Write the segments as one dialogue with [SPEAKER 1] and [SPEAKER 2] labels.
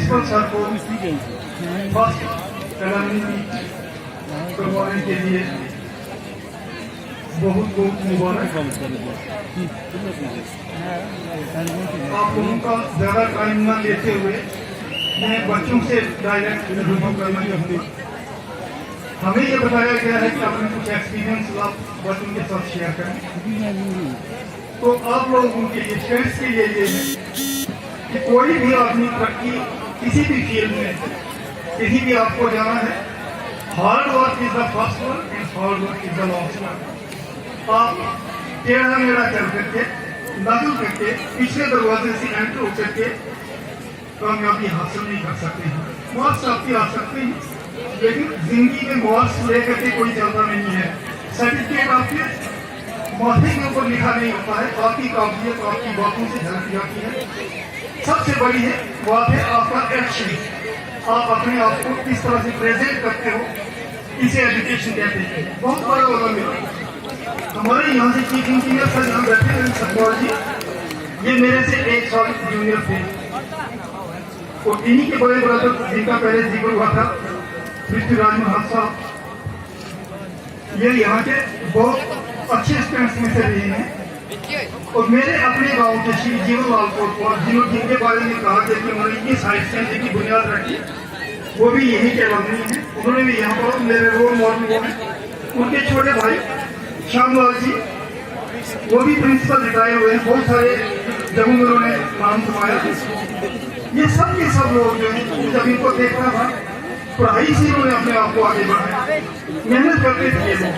[SPEAKER 1] Principal sir को first कलामी करवाने के लिए बहुत बहुत मुबारक। आप लोगों का ज़्यादा टाइम न लेते हुए मैं बच्चों से डायरेक्ट रिव्यू करना चाहूँगी। हमें ये बताया गया है कि आपने कुछ एक्सपीरियंस आप बच्चों के साथ शेयर करें। तो आप लोगों के लिए स्टूडेंट्स के लिए ये है कि कोई भी आदमी तरक्की किसी भी फील्ड में कहीं भी आपको जाना है, hard work is the first work and hard work is the last work. आप टेढ़ा मेढ़ा कर करके नकल करके पिछले दरवाजे से एंटर हो करके कामयाबी हासिल नहीं कर सकते हैं। मार्क्स आपकी आ सकते हैं, लेकिन जिंदगी में मार्क्स लेकर के कोई चलता नहीं है। सर्टिफिकेट आपके माथे के ऊपर लिखा नहीं होता है, आपकी काबिलियत आपकी बातों से झलक जाती है। सबसे बड़ी है बात है आपका एक्शन, आप अपने आप को किस तरह से प्रेजेंट करते हो, इसे एजुकेशन कहते हैं। बहुत बड़ा वाला मेरा हमारे यहाँ से चीफ इंजीनियर सर यहाँ बैठे हैं सतपाल जी, ये मेरे से 1 साल जूनियर थे और इन्हीं के बड़े ब्रदर जिनका पहले जिक्र हुआ था पृथ्वीराज महाराज साहब, ये यहाँ के बहुत अच्छे स्टूडेंट्स में से रहे हैं। और मेरे अपने गांव के श्री जीवनलाल कोटवाल जिनके बारे में कहा कि उन्होंने इस हाइट सेंटर की बुनियाद रखी, वो भी यहीं के बंदी हैं। उन्होंने भी यहाँ पर मेरे रोल मॉडल वो हैं। उनके छोटे भाई श्यामलाल जी, वो भी प्रिंसिपल रिटायर हुए हैं, बहुत सारे जगहों में उन्होंने नाम कमाया। ये सब के सब लोग जो है जब इनको देखना था, पढ़ाई से उन्होंने अपने आप को आगे बढ़ाया, मेहनत करते थे ये लोग।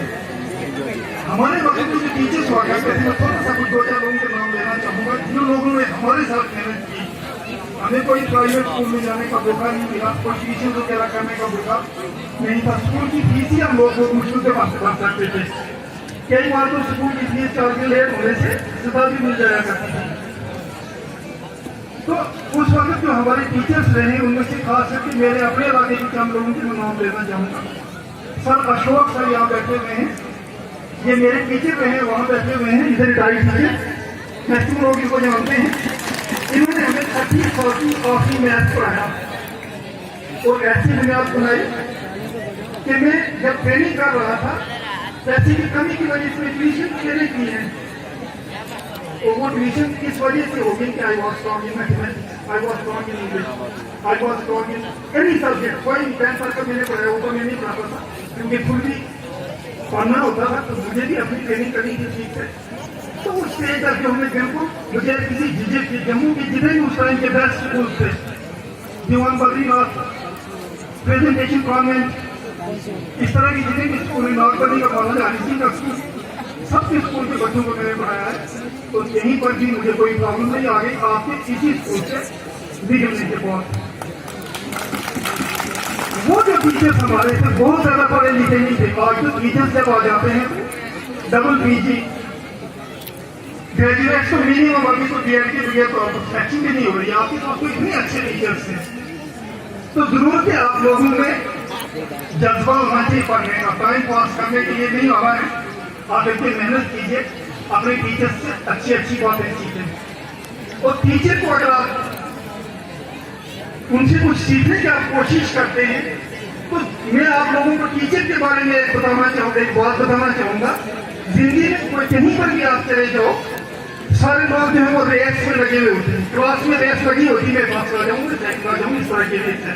[SPEAKER 1] हमारे वक्त में जो टीचर्स हुआ करते थे, मैं थोड़ा सा कुछ 2-4 लोगों के नाम लेना चाहूँगा जिन लोगों ने हमारे साथ मेहनत की। हमें कोई प्राइवेट स्कूल में जाने का मौका नहीं मिला, कोई ट्यूशन वगैरह करने का मौका नहीं था। स्कूल की फीस ही हम लोग बहुत मुश्किल से भर सकते थे। कई बार तो स्कूल की फीस चार्ज के लेट होने से सजा भी मिल जाया करती थी। तो उस वक्त जो हमारे टीचर्स रहे, उनमें से खास करके मेरे अपने इलाके के हम लोगों के नाम लेना चाहूँगा। सर अशोक सर यहाँ बैठे हुए हैं, ये मेरे टीचर रहे हैं, वहाँ बैठे हुए हैं, इधर रिटायर्ड हैं, मैक्सिमम लोग इनको जानते हैं। इन्होंने हमें 30 साल की काफी मैथ पढ़ाया और ऐसी बुनियाद बनाई कि मैं जब ट्रेनिंग कर रहा था, पैसे की कमी की वजह से ट्यूशन मैंने की है और वो ट्यूशन इस वजह से हो गई कि I was strong in mathematics, I was strong in English, I was strong in any subject. कोई 10 साल का मैंने पढ़ाया वो तो मैं नहीं पढ़ाता था, क्योंकि फुल भी पढ़ना होता था, तो मुझे भी अपनी ट्रेनिंग करनी थी ठीक है। तो उस स्टेज तक जो हमने बिल्कुल मुझे किसी झिझक की, जम्मू के जितने भी उस टाइम के बेस्ट स्कूल थे, दीवान बद्रीनाथ, प्रेजेंटेशन कॉन्वेंट, इस तरह की जितने भी स्कूल, नागपल्ली का कॉलेज, हनी सिंह का स्कूल, सबके स्कूल के बच्चों को मैंने पढ़ाया है। तो यहीं पर भी मुझे कोई प्रॉब्लम नहीं आ गई आपके इसी स्कूल से निकलने के बाद। वो जो टीचर्स हमारे थे बहुत ज्यादा पढ़े लिखे नहीं थे। आज तो टीचर्स जब आ जाते हैं डबल पीजी ग्रेजुएट तो मिनिमम, अभी तो बीएड के बगैर तो सिलेक्शन भी नहीं हो रही। आपके पास तो इतने अच्छे टीचर्स हैं, तो जरूरत है आप लोगों में जज्बा होना चाहिए पढ़ने का। टाइम पास करने के लिए नहीं आ रहा है, आप इतनी मेहनत कीजिए, अपने टीचर्स से अच्छी अच्छी बातें सीखें। और टीचर को अगर आप उनसे कुछ सीखने की आप कोशिश करते हैं, तो मैं आप लोगों को टीचर के बारे में बताना चाहूँगा, एक बात बताना चाहूँगा। जिंदगी में कोई कहीं पर भी आप चले जाओ, सारे लोग जो है वो रेस में लगे हुए होते हैं। क्लास में रेस लगी होती है, मैं पास आ जाऊँगा, सेकंड आ जाऊँगा, इस तरह के रेस है।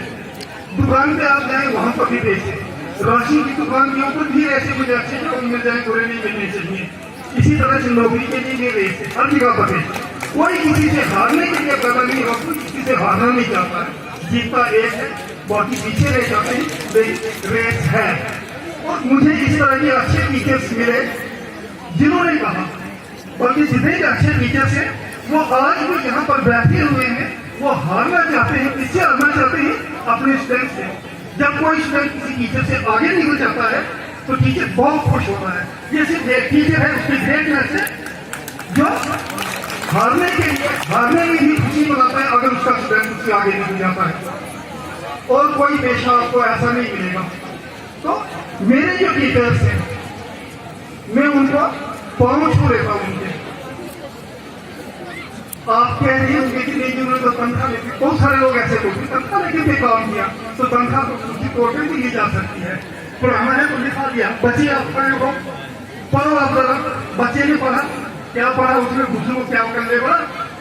[SPEAKER 1] दुकान पे आप जाए वहाँ पर भी रेस है, राशन की दुकान के ऊपर भी ऐसे कुछ अच्छे लोग मिल जाए, बुरे नहीं मिलने चाहिए। इसी तरह से नौकरी के लिए भी रेस है, हर जगह पर है। कोई किसी से हारने के लिए पैदा नहीं होता, कोई किसी से हारना नहीं चाहता है। जीतता एक है, बाकी पीछे रह जाते हैं, रेस है। और मुझे इस तरह के अच्छे टीचर्स मिले जिन्होंने कहा, बल्कि जितने भी अच्छे टीचर्स हैं वो आज भी यहाँ पर बैठे हुए हैं, वो हारना चाहते हैं। किससे हारना चाहते हैं? अपने स्टूडेंट से। जब कोई स्टूडेंट किसी टीचर से आगे निकल जाता है तो टीचर बहुत खुश होता है। ये सिर्फ एक टीचर है, उसकी ग्रेटनेस है, जो हारने में भी खुशी मनाता है अगर उसका स्टूडेंट उससे आगे निकल जाता है। और कोई पेशा आपको ऐसा नहीं मिलेगा। तो मेरे जो टीचर्स हैं, मैं उनको पाँव छू लेता हूँ उनके। आप कह रही होंगे कि नहीं जिन्होंने तो तनख्वाह लेती, बहुत सारे लोग ऐसे लोग तनख्वाह लेके भी काम किया तो तनख्वाह तो उसकी कोर्ट में भी ली जा सकती है। पर हमारे को लिखा दिया बच्चे आप पढ़े हो, पढ़ो आप जरा। बच्चे ने पढ़ा, क्या पढ़ा उसने, दूसरे को क्या कर ले पढ़ा,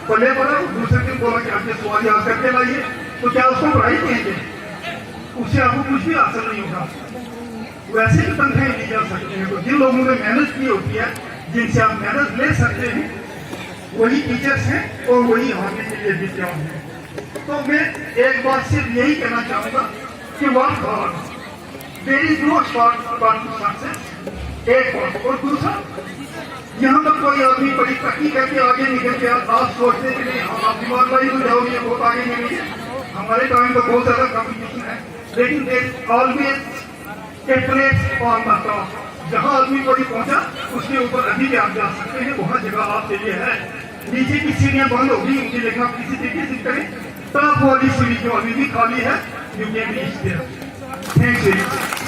[SPEAKER 1] पढ़े पढ़ा, दूसरे दिन बोला कि आपके सवाल याद करके लाइए, तो क्या उसको पढ़ाई देंगे? उससे आपको कुछ भी हासिल नहीं होगा। वैसे भी तनख्वाहें ली जा सकती है। तो जिन लोगों ने मेहनत की होती है, जिनसे आप मेहनत ले सकते हैं, वही टीचर्स हैं और वही आगे के लिए विद्यार्थी हैं। तो मैं एक बात सिर्फ यही कहना चाहूंगा कि work hard, there is no shortcut to success, एक बात। और दूसरा, यहाँ पर कोई आदमी बड़ी तरक्की करके आगे निकल गया, आप सोचते कि नहीं आप ईमानदारी में जाओगे बहुत आगे निकलेंगे। हमारे टाइम तो बहुत ज्यादा कॉम्पिटिशन है, लेकिन there always a place on the top. जहाँ आदमी कोई पहुंचा उसके ऊपर अभी भी आप जा सकते हैं, वहाँ जगह आपके लिए है। नीचे की सीढ़ियां बंद होगी, उनकी लेखा किसी तरीके से करें, टॉप वाली सीढ़ी जो अभी भी खाली है, you can reach there. Thank you.